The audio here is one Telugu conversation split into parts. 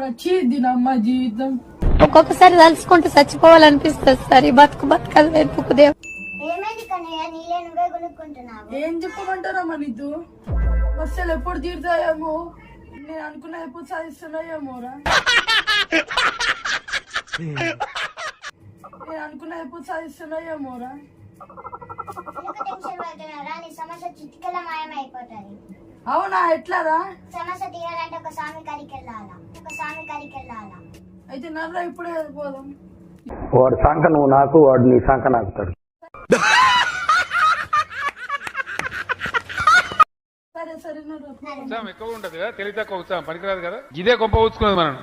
వచ్చి దీనమ్మ జీవితం. ఒక్కొక్కసారి తలుచుకుంటూ చచ్చిపోవాలనిపిస్తుంది సార్. ఈ బతుకలు వెతుకుదేవు. ఏం చెప్పమంటారమ్మా నీకు? బస్సులు ఎప్పుడు తీరుతాయేమో, నేను అనుకున్న ఎప్పుడు సాధిస్తున్నాయేమోరా. అవునా? ఎట్లారా? సమస్య తీరాలంటే ఒక స్వామి కాడికి వెళ్ళాలా. అయితే నర్రా ఇప్పుడే పోదాం. వాడు సంఖ నువ్వు నాకు, వాడు నీ సంఖ నాకుతాడు. సరే ఉత్సాహం ఎక్కువ ఉంటది కదా, తెలివి తక్కువ ఉత్సాహం పనికిరాదు కదా. ఇదే గొప్ప ఊచుకున్నది మనం.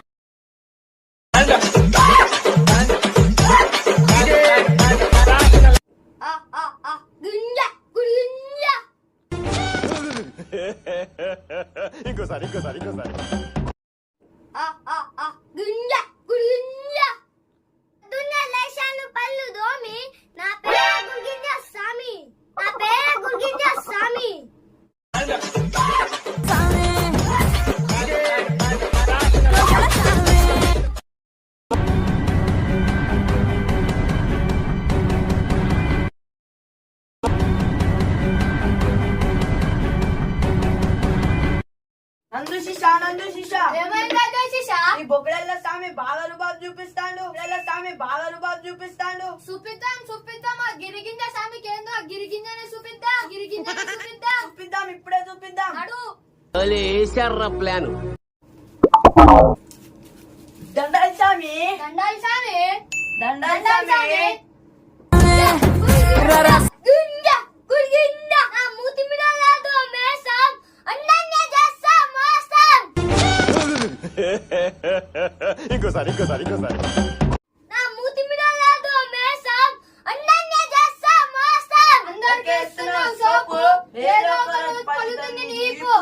ఇంకోసారి పళ్ళు దోమి నా పేరు గుర్గింజ స్వామి. నందు శిషా ఈ బొగ్గల స్వామి బాగా రూపాయలు చూపిస్తాడు. చూపిద్దాం ఆ గిరిగింజ స్వామికి ఏందో ఆ గిరిగింజనే చూపిద్దాం. ఇప్పుడే చూపిద్దాం. ప్లాన్ దండాలి స్వామి. ఇంకోసారి నా మూతి మిడలేదు మేసం అన్నన్నే చేస్తా మోసం. అందరికేస్తున్నావు సోపు ఏదో ఒక రోజు పలుకుతుంది నీపు.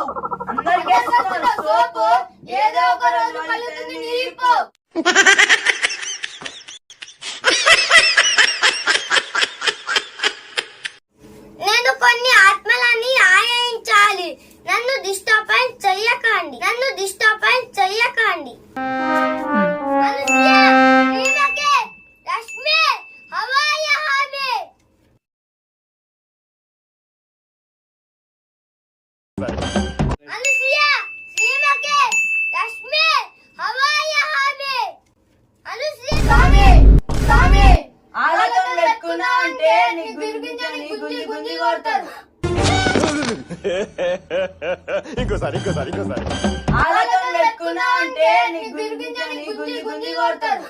నేను కొన్ని ఆత్మలని ఆయించాలి. నన్ను డిస్టర్బెన్స్ చెయ్యకండి. రష్మి హవాయ హామే అనుసియా శ్రీమకే రష్మి హవాయ హామే అనుసియా స్వామి ఆలయం పెట్టుకున్నా అంటే నీకు గిరిగింజని గుంజి కొడతారు. ఇంకోసారి ఆలయం పెట్టుకున్నా అంటే నీకు గిరిగింజని గుంజి కొడతారు.